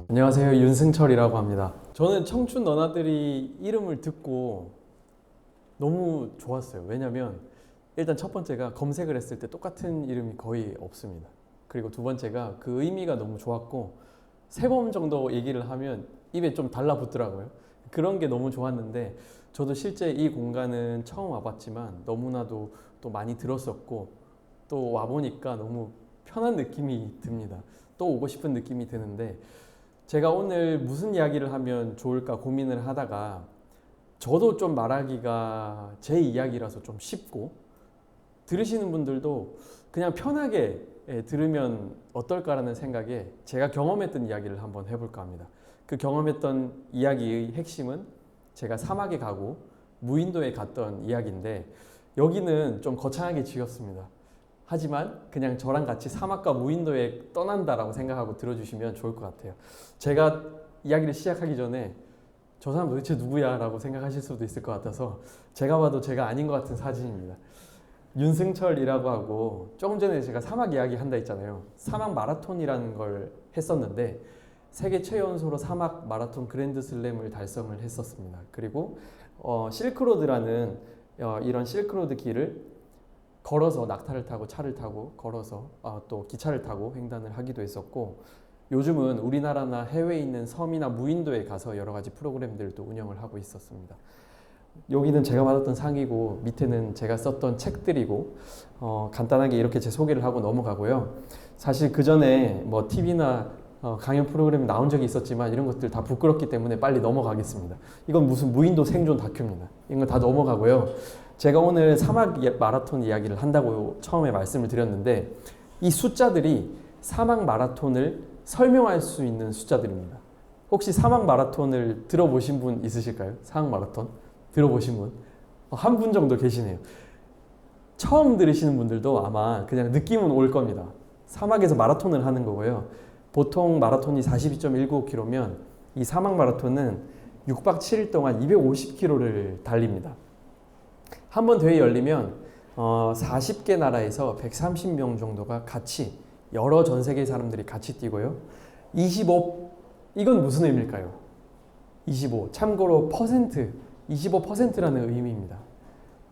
안녕하세요, 윤승철이라고 합니다. 저는 청춘 너나들이 이름을 듣고 너무 좋았어요. 왜냐면 일단 첫 번째가 검색을 했을 때 똑같은 이름이 거의 없습니다. 그리고 두 번째가 그 의미가 너무 좋았고, 세 번 정도 얘기를 하면 입에 좀 달라붙더라고요. 그런 게 너무 좋았는데, 저도 실제 이 공간은 처음 와봤지만 너무나도 또 많이 들었었고, 또 와보니까 너무 편한 느낌이 듭니다. 또 오고 싶은 느낌이 드는데, 제가 오늘 무슨 이야기를 하면 좋을까 고민을 하다가, 저도 좀 말하기가 제 이야기라서 좀 쉽고, 들으시는 분들도 그냥 편하게 들으면 어떨까라는 생각에 제가 경험했던 이야기를 한번 해볼까 합니다. 그 경험했던 이야기의 핵심은 제가 사막에 가고 무인도에 갔던 이야기인데, 여기는 좀 거창하게 지었습니다. 하지만 그냥 저랑 같이 사막과 무인도에 떠난다라고 생각하고 들어주시면 좋을 것 같아요. 제가 이야기를 시작하기 전에 저 사람 도대체 누구야? 라고 생각하실 수도 있을 것 같아서, 제가 봐도 제가 아닌 것 같은 사진입니다. 윤승철이라고 하고, 조금 전에 제가 사막 이야기 한다 했잖아요. 사막 마라톤이라는 걸 했었는데, 세계 최연소로 사막 마라톤 그랜드 슬램을 달성을 했었습니다. 그리고 실크로드라는 이런 실크로드 길을 걸어서, 낙타를 타고 차를 타고 걸어서 또 기차를 타고 횡단을 하기도 했었고, 요즘은 우리나라나 해외에 있는 섬이나 무인도에 가서 여러 가지 프로그램들도 운영을 하고 있었습니다. 여기는 제가 받았던 상이고, 밑에는 제가 썼던 책들이고, 간단하게 이렇게 제 소개를 하고 넘어가고요. 사실 그 전에 뭐 TV나 강연 프로그램에 나온 적이 있었지만 이런 것들 다 부끄럽기 때문에 빨리 넘어가겠습니다. 이건 무슨 무인도 생존 다큐입니다. 이건 다 넘어가고요. 제가 오늘 사막 마라톤 이야기를 한다고 처음에 말씀을 드렸는데, 이 숫자들이 사막 마라톤을 설명할 수 있는 숫자들입니다. 혹시 사막 마라톤을 들어보신 분 있으실까요? 사막 마라톤 들어보신 분? 한 분 정도 계시네요. 처음 들으시는 분들도 아마 그냥 느낌은 올 겁니다. 사막에서 마라톤을 하는 거고요. 보통 마라톤이 42.195km면 이 사막 마라톤은 6박 7일 동안 250km를 달립니다. 한 번 대회 열리면 40개 나라에서 130명 정도가 같이, 여러 전 세계 사람들이 같이 뛰고요. 25, 이건 무슨 의미일까요? 25, 참고로 퍼센트, 25%라는 의미입니다.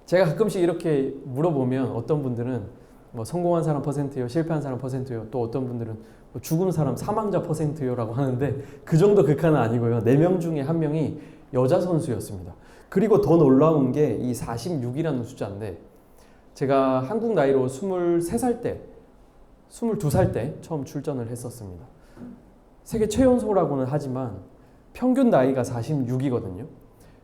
제가 가끔씩 이렇게 물어보면 어떤 분들은 뭐 성공한 사람 퍼센트요, 실패한 사람 퍼센트요, 또 어떤 분들은 뭐 죽은 사람, 사망자 퍼센트요 라고 하는데, 그 정도 극한은 아니고요. 4명 중에 1명이 여자 선수였습니다. 그리고 더 놀라운 게 이 46이라는 숫자인데, 제가 한국 나이로 23살 때, 22살 때 처음 출전을 했었습니다. 세계 최연소라고는 하지만 평균 나이가 46이거든요.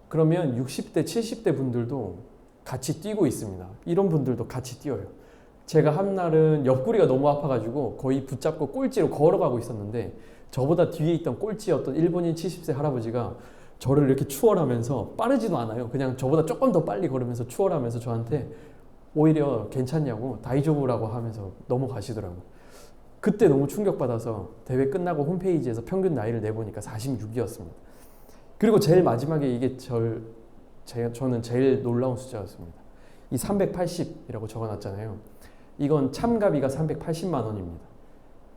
그러면 60대, 70대 분들도 같이 뛰고 있습니다. 이런 분들도 같이 뛰어요. 제가 한 날은 옆구리가 너무 아파가지고 거의 붙잡고 꼴찌로 걸어가고 있었는데, 저보다 뒤에 있던 꼴찌였던 일본인 70세 할아버지가 저를 이렇게 추월하면서, 빠르지도 않아요. 그냥 저보다 조금 더 빨리 걸으면서 추월하면서 저한테 오히려 괜찮냐고, 다이조부라고 하면서 넘어가시더라고요. 그때 너무 충격받아서 대회 끝나고 홈페이지에서 평균 나이를 내보니까 46이었습니다. 그리고 제일 마지막에 이게 저는 제일 놀라운 숫자였습니다. 이 380이라고 적어놨잖아요. 이건 참가비가 380만 원입니다.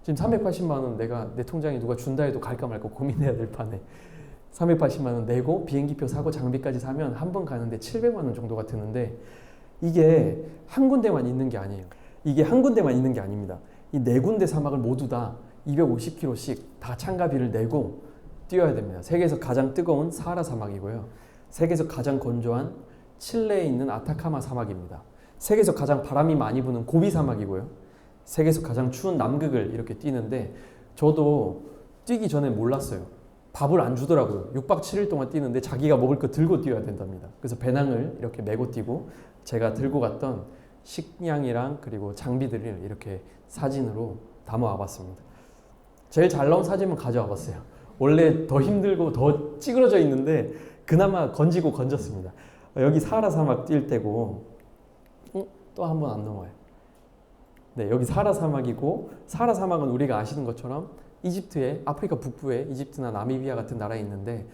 지금 380만 원 내가 내 통장에 누가 준다 해도 갈까 말까 고민해야 될 판에 380만 원 내고 비행기표 사고 장비까지 사면 한 번 가는데 700만 원 정도가 드는데, 이게 한 군데만 있는 게 아니에요. 이게 한 군데만 있는 게 아닙니다. 이 4군데 사막을 모두 다 250km씩 다 참가비를 내고 뛰어야 됩니다. 세계에서 가장 뜨거운 사하라 사막이고요. 세계에서 가장 건조한 칠레에 있는 아타카마 사막입니다. 세계에서 가장 바람이 많이 부는 고비 사막이고요. 세계에서 가장 추운 남극을 이렇게 뛰는데, 저도 뛰기 전에 몰랐어요. 밥을 안 주더라고요. 6박 7일 동안 뛰는데 자기가 먹을 거 들고 뛰어야 된답니다. 그래서 배낭을 이렇게 메고 뛰고, 제가 들고 갔던 식량이랑 그리고 장비들을 이렇게 사진으로 담아와 봤습니다. 제일 잘 나온 사진은 가져와 봤어요. 원래 더 힘들고 더 찌그러져 있는데 그나마 건졌습니다. 여기 사하라 사막 뛸 때고, 또 한 번 안 넘어요. 네, 여기 사하라 사막이고, 사하라 사막은 우리가 아시는 것처럼 이집트의, 아프리카 북부에 이집트나 나미비아 같은 나라에 있는데,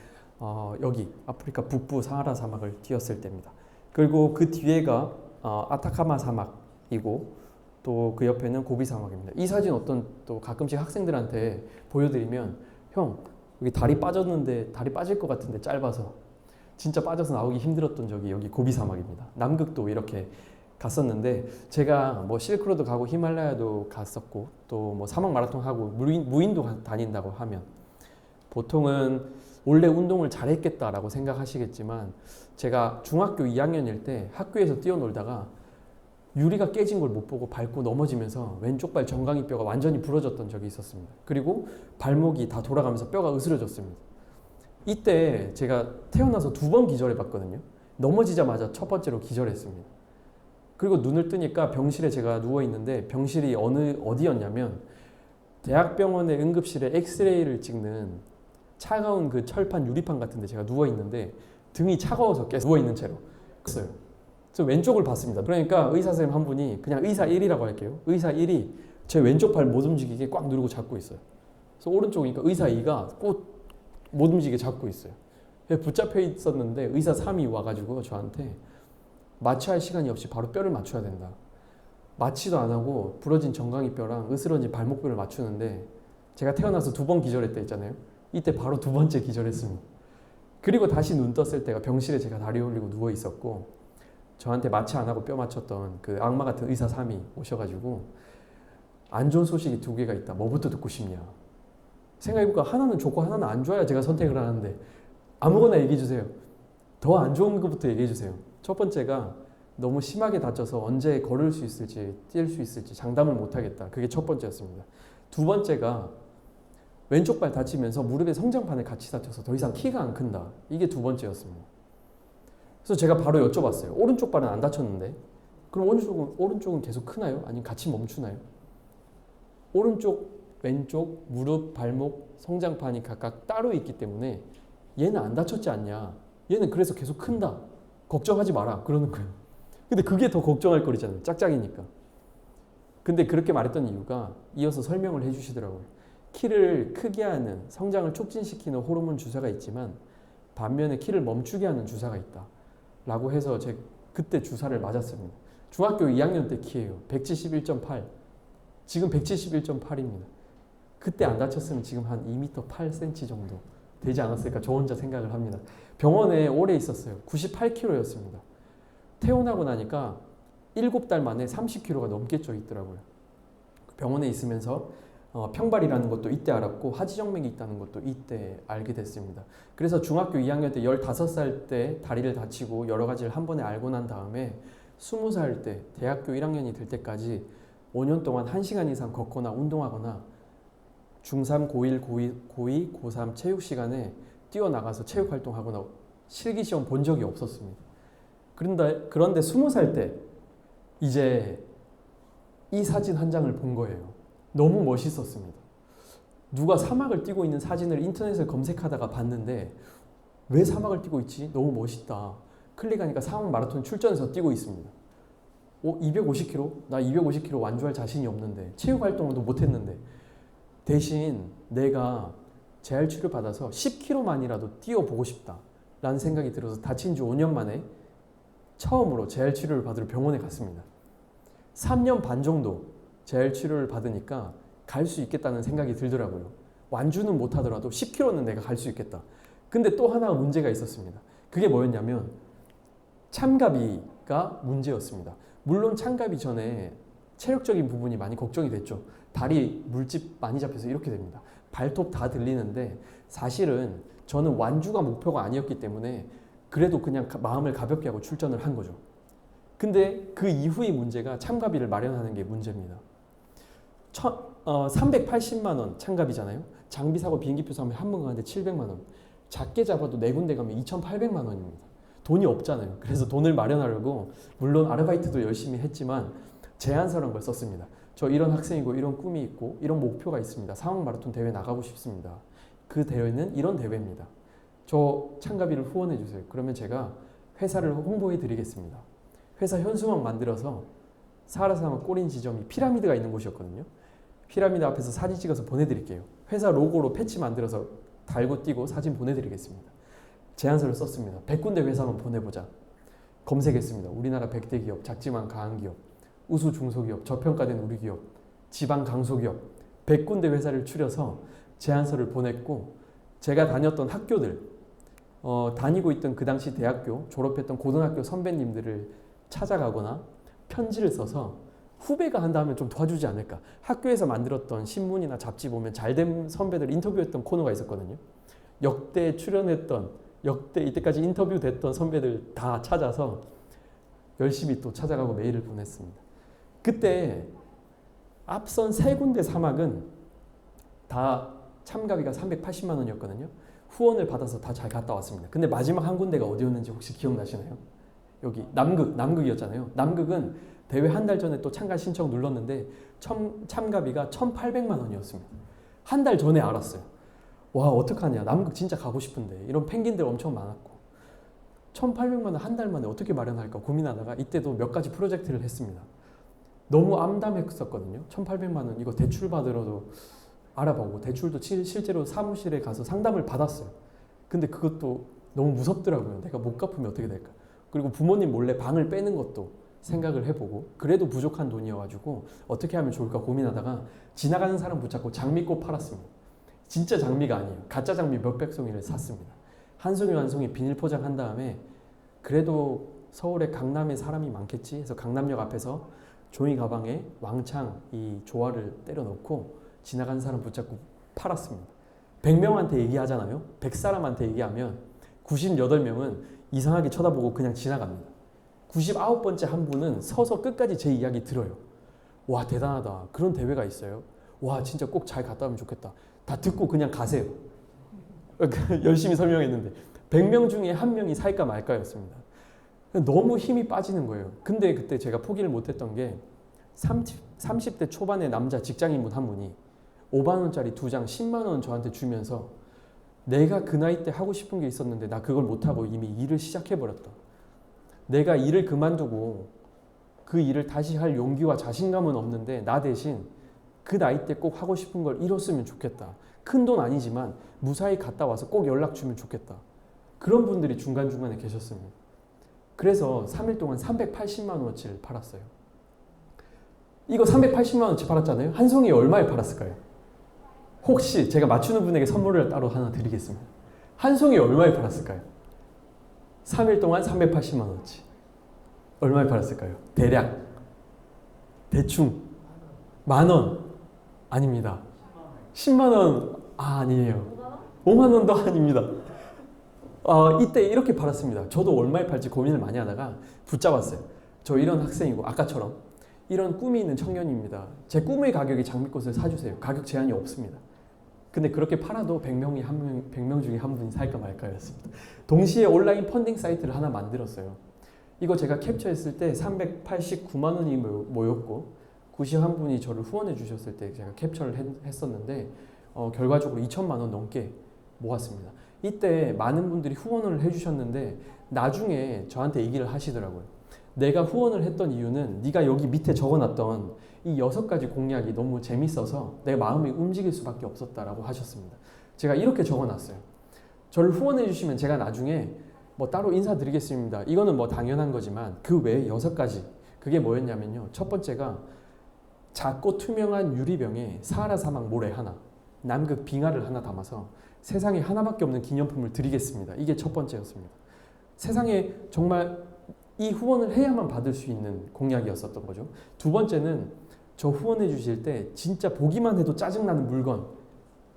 여기 아프리카 북부 사하라 사막을 뛰었을 때입니다. 그리고 그 뒤에가 아타카마 사막이고 또 그 옆에는 고비 사막입니다. 이 사진 어떤 또 가끔씩 학생들한테 보여드리면 형 여기 다리 빠졌는데 다리 빠질 것 같은데 짧아서 진짜 빠져서 나오기 힘들었던 적이 여기 고비 사막입니다. 남극도 이렇게 갔었는데 제가 뭐 실크로드 가고 히말라야도 갔었고 또 뭐 사막 마라톤 하고 무인도 다닌다고 하면 보통은 원래 운동을 잘했겠다라고 생각하시겠지만 제가 중학교 2학년일 때 학교에서 뛰어놀다가 유리가 깨진 걸 못 보고 밟고 넘어지면서 왼쪽 발 정강이뼈가 완전히 부러졌던 적이 있었습니다. 그리고 발목이 다 돌아가면서 뼈가 으스러졌습니다. 이때 제가 태어나서 2번 기절해 봤거든요. 넘어지자마자 첫 번째로 기절했습니다. 그리고 눈을 뜨니까 병실에 제가 누워 있는데 병실이 어디였냐면 대학병원의 응급실에 엑스레이를 찍는 차가운 그 철판 유리판 같은데 제가 누워 있는데 등이 차가워서 계속 누워 있는 채로 했어요. 그래서 왼쪽을 봤습니다. 그러니까 의사 선생님 한 분이 그냥 의사 1이라고 할게요. 의사 1이 제 왼쪽 팔 못 움직이게 꽉 누르고 잡고 있어요. 그래서 오른쪽이니까 의사 2가 꼭 못 움직이게 잡고 있어요. 붙잡혀 있었는데 의사 3이 와가지고 저한테 마취할 시간이 없이 바로 뼈를 맞춰야 된다. 마취도 안 하고 부러진 정강이뼈랑 으스러진 발목뼈를 맞추는데 제가 태어나서 2번 기절했다 했잖아요. 이때 바로 2번째 기절했습니다. 그리고 다시 눈 떴을 때가 병실에 제가 다리 올리고 누워 있었고 저한테 마취 안 하고 뼈 맞췄던 그 악마 같은 의사 3이 오셔가지고 안 좋은 소식이 2개가 있다. 뭐부터 듣고 싶냐. 생각해보니까 하나는 좋고 하나는 안 좋아야 제가 선택을 하는데 아무거나 얘기해주세요. 더 안 좋은 것부터 얘기해주세요. 첫 번째가 너무 심하게 다쳐서 언제 걸을 수 있을지 뛸 수 있을지 장담을 못하겠다. 그게 첫 번째였습니다. 2번째가 왼쪽 발 다치면서 무릎에 성장판을 같이 다쳐서 더 이상 키가 안 큰다. 이게 2번째였습니다. 그래서 제가 바로 여쭤봤어요. 오른쪽 발은 안 다쳤는데 그럼 오른쪽은 계속 크나요? 아니면 같이 멈추나요? 오른쪽, 왼쪽, 무릎, 발목, 성장판이 각각 따로 있기 때문에 얘는 안 다쳤지 않냐. 얘는 그래서 계속 큰다. 걱정하지 마라. 그러는 거예요. 근데 그게 더 걱정할 거리잖아요. 짝짝이니까. 근데 그렇게 말했던 이유가 이어서 설명을 해주시더라고요. 키를 크게 하는, 성장을 촉진시키는 호르몬 주사가 있지만 반면에 키를 멈추게 하는 주사가 있다. 라고 해서 제가 그때 주사를 맞았습니다. 중학교 2학년 때 키예요. 171.8. 지금 171.8입니다. 그때 안 다쳤으면 지금 한 2m 8cm 정도 되지 않았을까 저 혼자 생각을 합니다. 병원에 오래 있었어요. 98kg였습니다. 퇴원하고 나니까 7달 만에 30kg가 넘게 쪄 있더라고요. 병원에 있으면서 평발이라는 것도 이때 알았고 하지정맥이 있다는 것도 이때 알게 됐습니다. 그래서 중학교 2학년 때 15살 때 다리를 다치고 여러 가지를 한 번에 알고 난 다음에 20살 때 대학교 1학년이 될 때까지 5년 동안 1시간 이상 걷거나 운동하거나 중3, 고1, 고2, 고3 체육 시간에 뛰어나가서 체육 활동하거나 실기시험 본 적이 없었습니다. 그런데 20살 때 이제 이 사진 한 장을 본 거예요. 너무 멋있었습니다. 누가 사막을 뛰고 있는 사진을 인터넷에 검색하다가 봤는데 왜 사막을 뛰고 있지? 너무 멋있다. 클릭하니까 사막 마라톤 출전해서 뛰고 있습니다. 250km? 나 250km 완주할 자신이 없는데 체육 활동도 못했는데 대신 내가 재활 치료 받아서 10km만이라도 뛰어보고 싶다 라는 생각이 들어서 다친 지 5년 만에 처음으로 재활 치료를 받으러 병원에 갔습니다. 3년 반 정도 재활 치료를 받으니까 갈 수 있겠다는 생각이 들더라고요. 완주는 못하더라도 10km는 내가 갈 수 있겠다. 근데 또 하나 문제가 있었습니다. 그게 뭐였냐면 참가비가 문제였습니다. 물론 참가비 전에 체력적인 부분이 많이 걱정이 됐죠. 다리 물집 많이 잡혀서 이렇게 됩니다. 발톱 다 들리는데 사실은 저는 완주가 목표가 아니었기 때문에 그래도 그냥 마음을 가볍게 하고 출전을 한 거죠. 근데 그 이후의 문제가 참가비를 마련하는 게 문제입니다. 380만 원 참가비잖아요. 장비 사고 비행기표 사면 한 번 가는데 700만 원. 작게 잡아도 4군데 가면 2,800만 원입니다. 돈이 없잖아요. 그래서 돈을 마련하려고 물론 아르바이트도 열심히 했지만 제안서란 걸 썼습니다. 저 이런 학생이고 이런 꿈이 있고 이런 목표가 있습니다. 사막 마라톤 대회 나가고 싶습니다. 그 대회는 이런 대회입니다. 저 참가비를 후원해 주세요. 그러면 제가 회사를 홍보해 드리겠습니다. 회사 현수막 만들어서 사하라 사막 꼬린 지점이 피라미드가 있는 곳이었거든요. 피라미드 앞에서 사진 찍어서 보내드릴게요. 회사 로고로 패치 만들어서 달고 띄고 사진 보내드리겠습니다. 제안서를 썼습니다. 100군데 회사만 보내보자. 검색했습니다. 우리나라 100대 기업, 작지만 강한 기업, 우수 중소기업, 저평가된 우리 기업, 지방 강소기업 100군데 회사를 추려서 제안서를 보냈고 제가 다녔던 학교들, 다니고 있던 그 당시 대학교, 졸업했던 고등학교 선배님들을 찾아가거나 편지를 써서 후배가 한다면 좀 도와주지 않을까. 학교에서 만들었던 신문이나 잡지 보면 잘된 선배들 인터뷰했던 코너가 있었거든요. 역대 출연했던, 역대 이때까지 인터뷰됐던 선배들 다 찾아서 열심히 또 찾아가고 메일을 보냈습니다. 그때 앞선 세 군데 사막은 다 참가비가 380만 원이었거든요. 후원을 받아서 다 잘 갔다 왔습니다. 근데 마지막 한 군데가 어디였는지 혹시 기억나시나요? 여기 남극이었잖아요. 남극은 대회 한 달 전에 또 참가 신청 눌렀는데 참가비가 1,800만 원이었습니다. 한 달 전에 알았어요. 와, 어떡하냐. 남극 진짜 가고 싶은데. 이런 펭귄들 엄청 많았고. 1,800만 원 한 달 만에 어떻게 마련할까 고민하다가 이때도 몇 가지 프로젝트를 했습니다. 너무 암담했었거든요. 1,800만 원 이거 대출 받으러도 알아보고 대출도 실제로 사무실에 가서 상담을 받았어요. 근데 그것도 너무 무섭더라고요. 내가 못 갚으면 어떻게 될까. 그리고 부모님 몰래 방을 빼는 것도 생각을 해보고 그래도 부족한 돈이어가지고 어떻게 하면 좋을까 고민하다가 지나가는 사람 붙잡고 장미꽃 팔았습니다. 진짜 장미가 아니에요. 가짜 장미 몇백 송이를 샀습니다. 한 송이 한 송이 비닐 포장한 다음에 그래도 서울에 강남에 사람이 많겠지 해서 강남역 앞에서 종이 가방에 왕창 이 조화를 때려 넣고 지나가는 사람 붙잡고 팔았습니다. 100명한테 얘기하잖아요. 100사람한테 얘기하면 98명은 이상하게 쳐다보고 그냥 지나갑니다. 99번째 한 분은 서서 끝까지 제 이야기 들어요. 와, 대단하다. 그런 대회가 있어요. 와, 진짜 꼭 잘 갔다 오면 좋겠다. 다 듣고 그냥 가세요. 열심히 설명했는데 100명 중에 한 명이 살까 말까였습니다. 너무 힘이 빠지는 거예요. 근데 그때 제가 포기를 못했던 게 30대 초반의 남자 직장인분 한 분이 5만 원짜리 2장 10만 원 저한테 주면서 내가 그 나이 때 하고 싶은 게 있었는데 나 그걸 못하고 이미 일을 시작해버렸다. 내가 일을 그만두고 그 일을 다시 할 용기와 자신감은 없는데 나 대신 그 나이 때 꼭 하고 싶은 걸 이뤘으면 좋겠다. 큰 돈 아니지만 무사히 갔다 와서 꼭 연락 주면 좋겠다. 그런 분들이 중간중간에 계셨습니다. 그래서 3일 동안 380만 원어치를 팔았어요. 이거 380만 원어치 팔았잖아요. 한 송이에 얼마에 팔았을까요? 혹시 제가 맞추는 분에게 선물을 따로 하나 드리겠습니다. 한 송이에 얼마에 팔았을까요? 3일 동안 380만 원어치. 얼마에 팔았을까요? 대략. 대충. 만원. 아닙니다. 10만 원. 아니에요. 5만 원도 아닙니다. 이때 이렇게 팔았습니다. 저도 얼마에 팔지 고민을 많이 하다가 붙잡았어요. 저 이런 학생이고 아까처럼 이런 꿈이 있는 청년입니다. 제 꿈의 가격이 장미꽃을 사주세요. 가격 제한이 없습니다. 근데 그렇게 팔아도 100명 중에 한 분이 살까 말까였습니다. 동시에 온라인 펀딩 사이트를 하나 만들었어요. 이거 제가 캡처했을 때 389만 원이 모였고 91분이 저를 후원해 주셨을 때 제가 캡처를 했었는데 결과적으로 2천만 원 넘게 모았습니다. 이때 많은 분들이 후원을 해주셨는데 나중에 저한테 얘기를 하시더라고요. 내가 후원을 했던 이유는 네가 여기 밑에 적어놨던 이 6가지 공약이 너무 재밌어서 내 마음이 움직일 수밖에 없었다라고 하셨습니다. 제가 이렇게 적어놨어요. 저를 후원해 주시면 제가 나중에 뭐 따로 인사드리겠습니다. 이거는 뭐 당연한 거지만 그 외에 6가지 그게 뭐였냐면요. 첫 번째가 작고 투명한 유리병에 사하라 사막 모래 하나, 남극 빙하를 하나 담아서 세상에 하나밖에 없는 기념품을 드리겠습니다. 이게 첫 번째였습니다. 세상에 정말 이 후원을 해야만 받을 수 있는 공약이었었던 거죠. 두 번째는 저 후원해 주실 때 진짜 보기만 해도 짜증나는 물건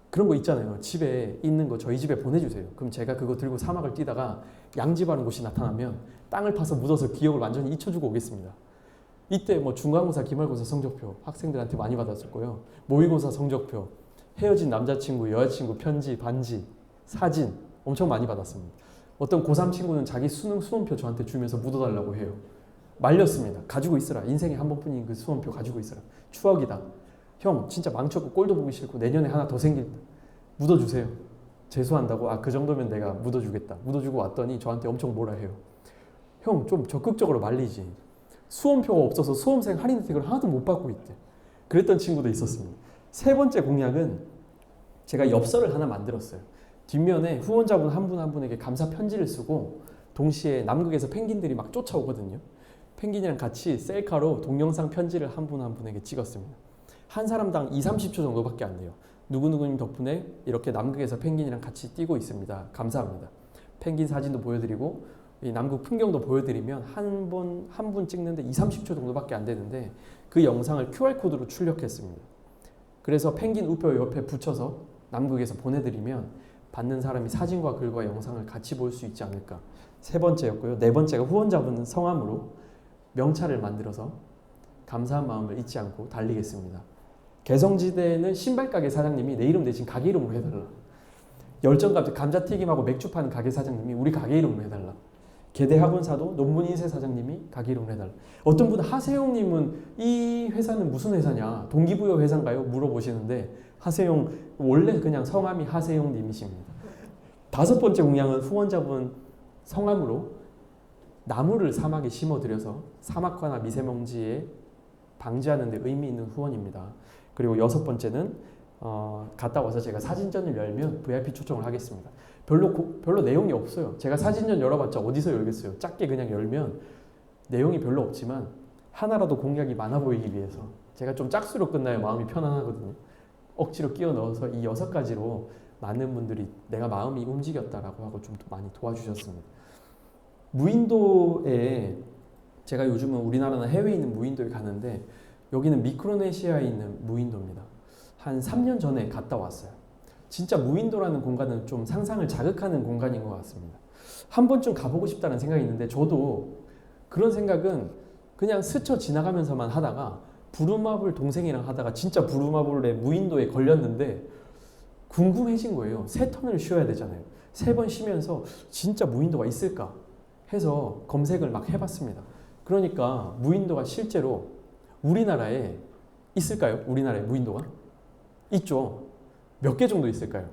그런 거 있잖아요. 집에 있는 거 저희 집에 보내주세요. 그럼 제가 그거 들고 사막을 뛰다가 양지바른 곳이 나타나면 땅을 파서 묻어서 기억을 완전히 잊혀주고 오겠습니다. 이때 뭐 중간고사, 기말고사 성적표 학생들한테 많이 받았을 거예요. 모의고사 성적표, 헤어진 남자친구, 여자친구 편지, 반지, 사진 엄청 많이 받았습니다. 어떤 고3 친구는 자기 수능 수험표 저한테 주면서 묻어달라고 해요. 말렸습니다. 가지고 있으라. 인생에 한 번뿐인 그 수험표 가지고 있으라. 추억이다. 형 진짜 망쳤고 꼴도 보기 싫고 내년에 하나 더 생길 묻어주세요. 재수한다고? 그 정도면 내가 묻어주겠다. 묻어주고 왔더니 저한테 엄청 뭐라 해요. 형 좀 적극적으로 말리지. 수험표가 없어서 수험생 할인 혜택을 하나도 못 받고 있대. 그랬던 친구도 있었습니다. 세 번째 공약은 제가 엽서를 하나 만들었어요. 뒷면에 후원자분 한 분 한 분에게 감사 편지를 쓰고 동시에 남극에서 펭귄들이 막 쫓아오거든요. 펭귄이랑 같이 셀카로 동영상 편지를 한 분 한 분에게 찍었습니다. 한 사람당 2, 30초 정도밖에 안 돼요. 누구누구님 덕분에 이렇게 남극에서 펭귄이랑 같이 뛰고 있습니다. 감사합니다. 펭귄 사진도 보여드리고 이 남극 풍경도 보여드리면 한 분 찍는데 2, 30초 정도밖에 안 되는데 그 영상을 QR코드로 출력했습니다. 그래서 펭귄 우표 옆에 붙여서 남극에서 보내드리면 받는 사람이 사진과 글과 영상을 같이 볼 수 있지 않을까. 세 번째였고요. 네 번째가 후원자분 성함으로 명찰을 만들어서 감사한 마음을 잊지 않고 달리겠습니다. 개성지대는 신발가게 사장님이 내 이름 대신 가게 이름으로 해달라. 열정감자 감자튀김하고 맥주 파는 가게 사장님이 우리 가게 이름으로 해달라. 계대학원사도 논문 인쇄 사장님이 가게 이름으로 해달라. 어떤 분은 하세용님은 이 회사는 무슨 회사냐, 동기부여 회사인가요? 물어보시는데 하세용 원래 그냥 성함이 하세용님이십니다. 다섯 번째 공약은 후원자분 성함으로 나무를 사막에 심어드려서 사막화나 미세먼지에 방지하는 데 의미 있는 후원입니다. 그리고 여섯 번째는 갔다 와서 제가 사진전을 열면 VIP 초청을 하겠습니다. 별로 내용이 없어요. 제가 사진전 열어봤자 어디서 열겠어요. 작게 그냥 열면 내용이 별로 없지만 하나라도 공약이 많아 보이기 위해서 제가 좀 짝수로 끝나야 마음이 편안하거든요. 억지로 끼워 넣어서 이 6가지로 많은 분들이 내가 마음이 움직였다라고 하고 좀 많이 도와주셨습니다. 무인도에 제가 요즘은 우리나라나 해외에 있는 무인도에 가는데 여기는 미크로네시아에 있는 무인도입니다. 한 3년 전에 갔다 왔어요. 진짜 무인도라는 공간은 좀 상상을 자극하는 공간인 것 같습니다. 한 번쯤 가보고 싶다는 생각이 있는데 저도 그런 생각은 그냥 스쳐 지나가면서만 하다가 부루마블 동생이랑 하다가 진짜 부루마블의 무인도에 걸렸는데 궁금해진 거예요. 3턴을 쉬어야 되잖아요. 3번 쉬면서 진짜 무인도가 있을까 해서 검색을 막 해봤습니다. 그러니까 무인도가 실제로 우리나라에 있을까요? 우리나라에 무인도가? 있죠. 몇 개 정도 있을까요?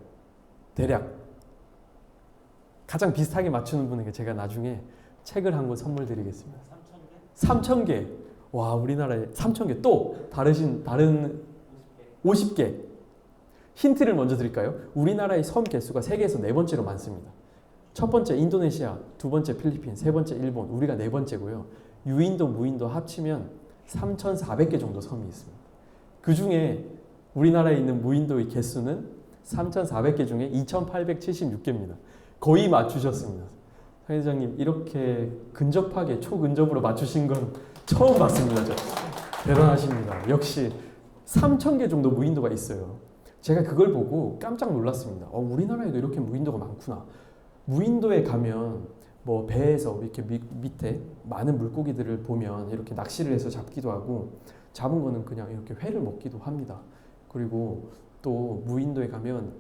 대략. 가장 비슷하게 맞추는 분에게 제가 나중에 책을 한 권 선물 드리겠습니다. 3,000개? 와, 우리나라에 3,000개. 또 다른 50개. 힌트를 먼저 드릴까요? 우리나라의 섬 개수가 세계에서 4번째로 많습니다. 첫 번째 인도네시아, 두 번째 필리핀, 세 번째 일본, 우리가 4번째고요. 유인도, 무인도 합치면 3,400개 정도 섬이 있습니다. 그 중에 우리나라에 있는 무인도의 개수는 3,400개 중에 2,876개입니다. 거의 맞추셨습니다. 상 회장님 이렇게 근접하게 초근접으로 맞추신 건 처음 봤습니다. 대단하십니다. 역시 3,000개 정도 무인도가 있어요. 제가 그걸 보고 깜짝 놀랐습니다. 우리나라에도 이렇게 무인도가 많구나. 무인도에 가면 뭐 배에서 이렇게 밑에 많은 물고기들을 보면 이렇게 낚시를 해서 잡기도 하고 잡은 거는 그냥 이렇게 회를 먹기도 합니다. 그리고 또 무인도에 가면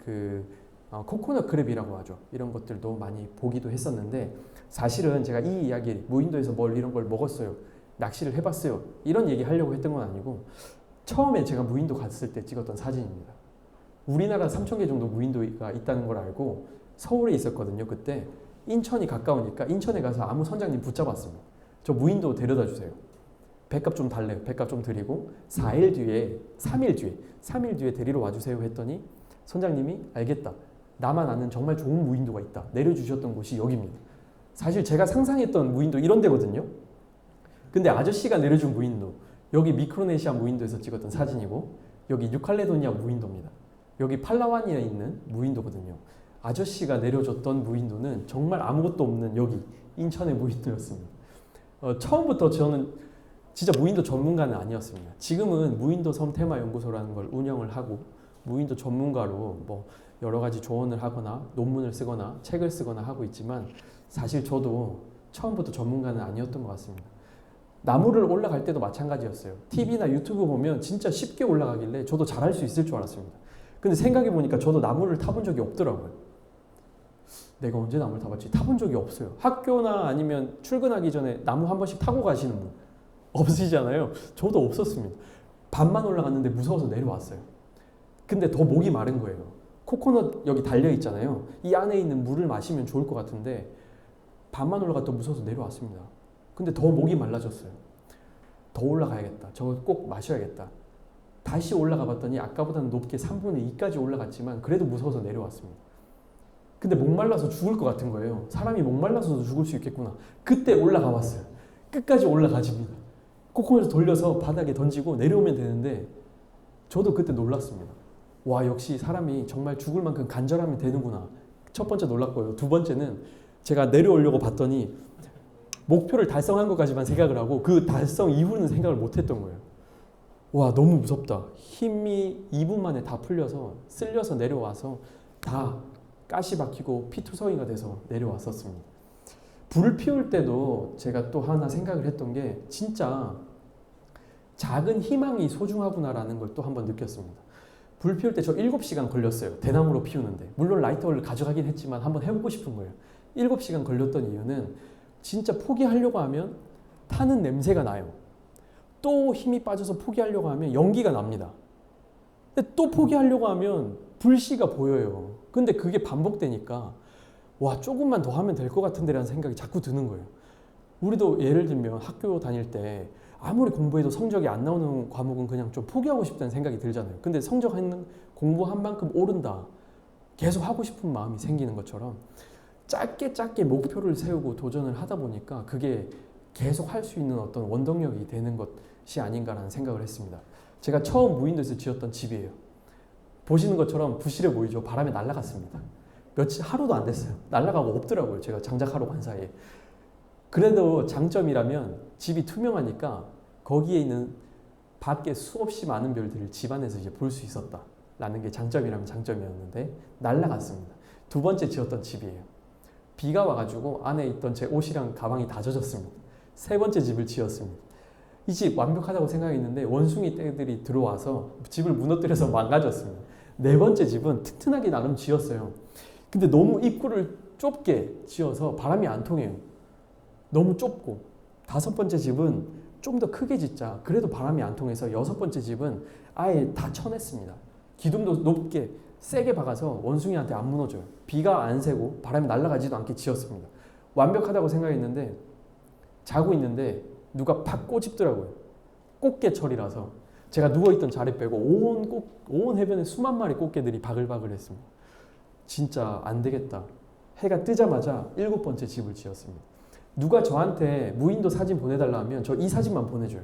코코넛 크랩이라고 하죠. 이런 것들도 많이 보기도 했었는데 사실은 제가 이 이야기 무인도에서 이런 걸 먹었어요. 낚시를 해봤어요. 이런 얘기 하려고 했던 건 아니고 처음에 제가 무인도 갔을 때 찍었던 사진입니다. 우리나라 3,000개 정도 무인도가 있다는 걸 알고 서울에 있었거든요. 그때 인천이 가까우니까 인천에 가서 아무 선장님 붙잡았습니다. 저 무인도 데려다 주세요. 배값 좀 달래요. 배값 좀 드리고 3일 뒤에 데리러 와주세요 했더니 선장님이 알겠다. 나만 아는 정말 좋은 무인도가 있다. 내려주셨던 곳이 여기입니다. 사실 제가 상상했던 무인도 이런 데거든요. 근데 아저씨가 내려준 무인도 여기 미크로네시아 무인도에서 찍었던 사진이고 여기 뉴칼레도니아 무인도입니다. 여기 팔라완에 있는 무인도거든요. 아저씨가 내려줬던 무인도는 정말 아무것도 없는 여기 인천의 무인도였습니다. 처음부터 저는 진짜 무인도 전문가는 아니었습니다. 지금은 무인도 섬 테마 연구소라는 걸 운영을 하고 무인도 전문가로 여러 가지 조언을 하거나 논문을 쓰거나 책을 쓰거나 하고 있지만 사실 저도 처음부터 전문가는 아니었던 것 같습니다. 나무를 올라갈 때도 마찬가지였어요. TV나 유튜브 보면 진짜 쉽게 올라가길래 저도 잘할 수 있을 줄 알았습니다. 근데 생각해 보니까 저도 나무를 타본 적이 없더라고요. 내가 언제 나무를 타봤지? 타본 적이 없어요. 학교나 아니면 출근하기 전에 나무 한 번씩 타고 가시는 분 없으시잖아요. 저도 없었습니다. 반만 올라갔는데 무서워서 내려왔어요. 근데 더 목이 마른 거예요. 코코넛 여기 달려 있잖아요. 이 안에 있는 물을 마시면 좋을 것 같은데 반만 올라갔다 무서워서 내려왔습니다. 근데 더 목이 말라졌어요. 더 올라가야겠다. 저거 꼭 마셔야겠다. 다시 올라가 봤더니 아까보다는 높게 3분의 2까지 올라갔지만 그래도 무서워서 내려왔습니다. 근데 목말라서 죽을 것 같은 거예요. 사람이 목말라서도 죽을 수 있겠구나. 그때 올라가 봤어요. 끝까지 올라가집니다. 코코넛을 돌려서 바닥에 던지고 내려오면 되는데 저도 그때 놀랐습니다. 와, 역시 사람이 정말 죽을 만큼 간절하면 되는구나. 첫 번째 놀랐고요. 두 번째는 제가 내려오려고 봤더니 목표를 달성한 것까지만 생각을 하고 그 달성 이후는 생각을 못했던 거예요. 와, 너무 무섭다. 힘이 2분 만에 다 풀려서 쓸려서 내려와서 다 가시 박히고 피투성이가 돼서 내려왔었습니다. 불을 피울 때도 제가 또 하나 생각을 했던 게 진짜 작은 희망이 소중하구나라는 걸 또 한번 느꼈습니다. 불 피울 때 저 7시간 걸렸어요. 대나무로 피우는데. 물론 라이터를 가져가긴 했지만 한번 해보고 싶은 거예요. 7시간 걸렸던 이유는 진짜 포기하려고 하면 타는 냄새가 나요. 또 힘이 빠져서 포기하려고 하면 연기가 납니다. 근데 또 포기하려고 하면 불씨가 보여요. 근데 그게 반복되니까 와, 조금만 더 하면 될 것 같은데 라는 생각이 자꾸 드는 거예요. 우리도 예를 들면 학교 다닐 때 아무리 공부해도 성적이 안 나오는 과목은 그냥 좀 포기하고 싶다는 생각이 들잖아요. 근데 공부한 만큼 오른다. 계속 하고 싶은 마음이 생기는 것처럼 짧게 목표를 세우고 도전을 하다 보니까 그게 계속 할 수 있는 어떤 원동력이 되는 것이 아닌가라는 생각을 했습니다. 제가 처음 무인도에서 지었던 집이에요. 보시는 것처럼 부실해 보이죠? 바람에 날아갔습니다. 하루도 안 됐어요. 날아가고 없더라고요. 제가 장작하러 간 사이에. 그래도 장점이라면 집이 투명하니까 거기에 있는 밖에 수없이 많은 별들을 집 안에서 이제 볼 수 있었다라는 게 장점이라면 장점이었는데 날아갔습니다. 두 번째 지었던 집이에요. 비가 와가지고 안에 있던 제 옷이랑 가방이 다 젖었습니다. 세 번째 집을 지었습니다. 이 집 완벽하다고 생각했는데 원숭이 떼들이 들어와서 집을 무너뜨려서 망가졌습니다. 네 번째 집은 튼튼하게 나름 지었어요. 근데 너무 입구를 좁게 지어서 바람이 안 통해요. 너무 좁고. 다섯 번째 집은 좀 더 크게 짓자. 그래도 바람이 안 통해서 여섯 번째 집은 아예 다 쳐냈습니다. 기둥도 높게 세게 박아서 원숭이한테 안 무너져요. 비가 안 새고 바람이 날아가지도 않게 지었습니다. 완벽하다고 생각했는데 자고 있는데 누가 팍 꼬집더라고요. 꽃게철이라서 제가 누워있던 자리 빼고 온 해변에 수만 마리 꽃게들이 바글바글 했습니다. 진짜 안 되겠다. 해가 뜨자마자 7번째 집을 지었습니다. 누가 저한테 무인도 사진 보내달라 하면 저 이 사진만 보내줘요.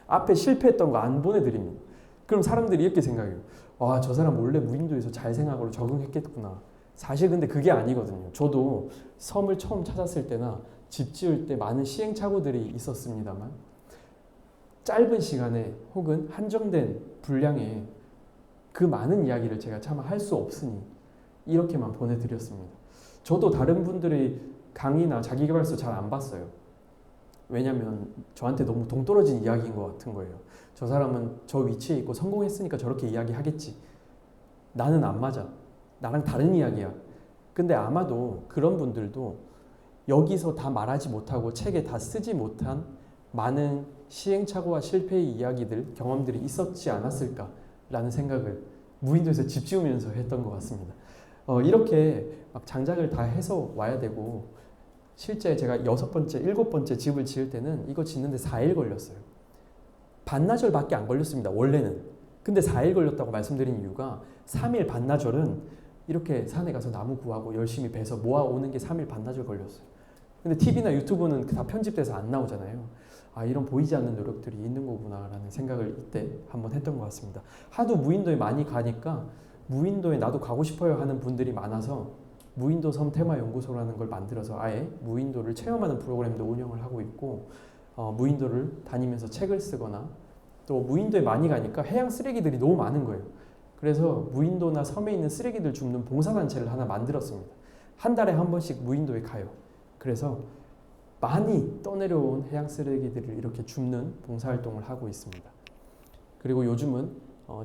앞에 실패했던 거 안 보내드립니다. 그럼 사람들이 이렇게 생각해요. 와, 저 사람 원래 무인도에서 잘 생각으로 적응했겠구나. 사실 근데 그게 아니거든요. 저도 섬을 처음 찾았을 때나 집 지을 때 많은 시행착오들이 있었습니다만 짧은 시간에 혹은 한정된 분량에 그 많은 이야기를 제가 차마 할 수 없으니 이렇게만 보내드렸습니다. 저도 다른 분들의 강의나 자기계발서 잘 안 봤어요. 왜냐면 저한테 너무 동떨어진 이야기인 것 같은 거예요. 저 사람은 저 위치에 있고 성공했으니까 저렇게 이야기하겠지. 나는 안 맞아. 나랑 다른 이야기야. 근데 아마도 그런 분들도 여기서 다 말하지 못하고 책에 다 쓰지 못한 많은 시행착오와 실패의 이야기들, 경험들이 있었지 않았을까라는 생각을 무인도에서 집 지으면서 했던 것 같습니다. 이렇게 막 장작을 다 해서 와야 되고 실제 제가 6번째, 7번째 집을 지을 때는 이거 짓는데 4일 걸렸어요. 반나절밖에 안 걸렸습니다. 원래는. 근데 4일 걸렸다고 말씀드린 이유가 3일 반나절은 이렇게 산에 가서 나무 구하고 열심히 베서 모아오는 게 3일 반나절 걸렸어요. 근데 TV나 유튜브는 다 편집돼서 안 나오잖아요. 아, 이런 보이지 않는 노력들이 있는 거구나 라는 생각을 이때 한번 했던 것 같습니다. 하도 무인도에 많이 가니까 무인도에 나도 가고 싶어요 하는 분들이 많아서 무인도 섬 테마 연구소라는 걸 만들어서 아예 무인도를 체험하는 프로그램도 운영을 하고 있고 무인도를 다니면서 책을 쓰거나 또 무인도에 많이 가니까 해양 쓰레기들이 너무 많은 거예요. 그래서 무인도나 섬에 있는 쓰레기들 줍는 봉사단체를 하나 만들었습니다. 한 달에 한 번씩 무인도에 가요. 그래서 많이 떠내려온 해양 쓰레기들을 이렇게 줍는 봉사활동을 하고 있습니다. 그리고 요즘은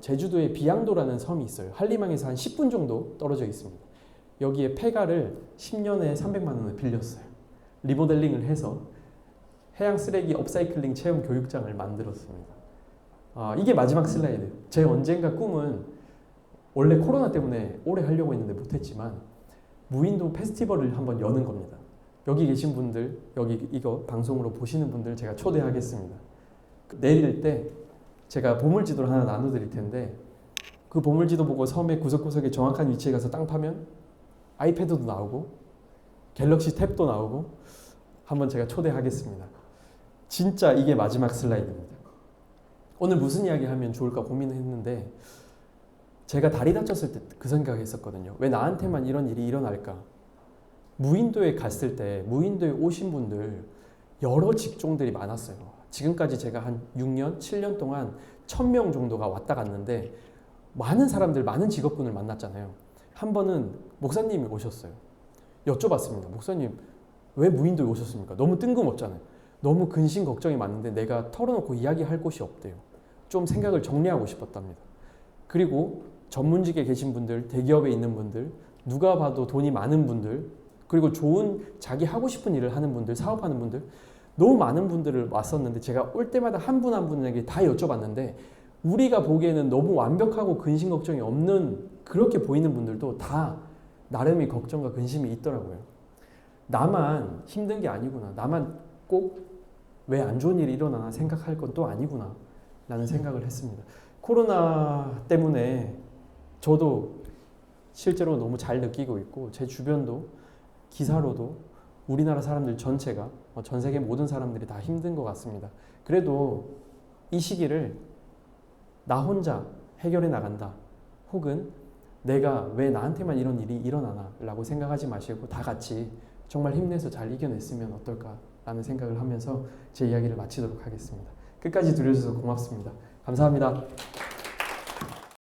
제주도에 비양도라는 섬이 있어요. 한림항에서 한 10분 정도 떨어져 있습니다. 여기에 폐가를 10년에 300만 원을 빌렸어요. 리모델링을 해서 해양 쓰레기 업사이클링 체험 교육장을 만들었습니다. 이게 마지막 슬라이드. 제 언젠가 꿈은 원래 코로나 때문에 오래 하려고 했는데 못했지만 무인도 페스티벌을 한번 여는 겁니다. 여기 계신 분들, 여기 이거 방송으로 보시는 분들 제가 초대하겠습니다. 내릴 때 제가 보물지도를 하나 나눠드릴 텐데 그 보물지도 보고 섬의 구석구석에 정확한 위치에 가서 땅 파면 아이패드도 나오고 갤럭시 탭도 나오고 한번 제가 초대하겠습니다. 진짜 이게 마지막 슬라이드입니다. 오늘 무슨 이야기 하면 좋을까 고민했는데 제가 다리 다쳤을 때 그 생각했었거든요. 왜 나한테만 이런 일이 일어날까? 무인도에 갔을 때 무인도에 오신 분들 여러 직종들이 많았어요. 지금까지 제가 한 6년, 7년 동안 1000명 정도가 왔다 갔는데 많은 사람들, 많은 직업군을 만났잖아요. 한 번은 목사님이 오셨어요. 여쭤봤습니다. 목사님 왜 무인도에 오셨습니까? 너무 뜬금없잖아요. 너무 근심 걱정이 많은데 내가 털어놓고 이야기할 곳이 없대요. 좀 생각을 정리하고 싶었답니다. 그리고 전문직에 계신 분들, 대기업에 있는 분들, 누가 봐도 돈이 많은 분들, 그리고 좋은 자기 하고 싶은 일을 하는 분들, 사업하는 분들, 너무 많은 분들을 왔었는데 제가 올 때마다 한 분 한 분에게 다 여쭤봤는데 우리가 보기에는 너무 완벽하고 근심 걱정이 없는 그렇게 보이는 분들도 다 나름의 걱정과 근심이 있더라고요. 나만 힘든 게 아니구나. 나만 꼭 왜 안 좋은 일이 일어나나 생각할 건 또 아니구나 라는 생각을 했습니다. 코로나 때문에 저도 실제로 너무 잘 느끼고 있고 제 주변도 기사로도 우리나라 사람들 전체가 전 세계 모든 사람들이 다 힘든 것 같습니다. 그래도 이 시기를 나 혼자 해결해 나간다 혹은 내가 왜 나한테만 이런 일이 일어나나 라고 생각하지 마시고 다 같이 정말 힘내서 잘 이겨냈으면 어떨까 라는 생각을 하면서 제 이야기를 마치도록 하겠습니다. 끝까지 들어주셔서 고맙습니다. 감사합니다.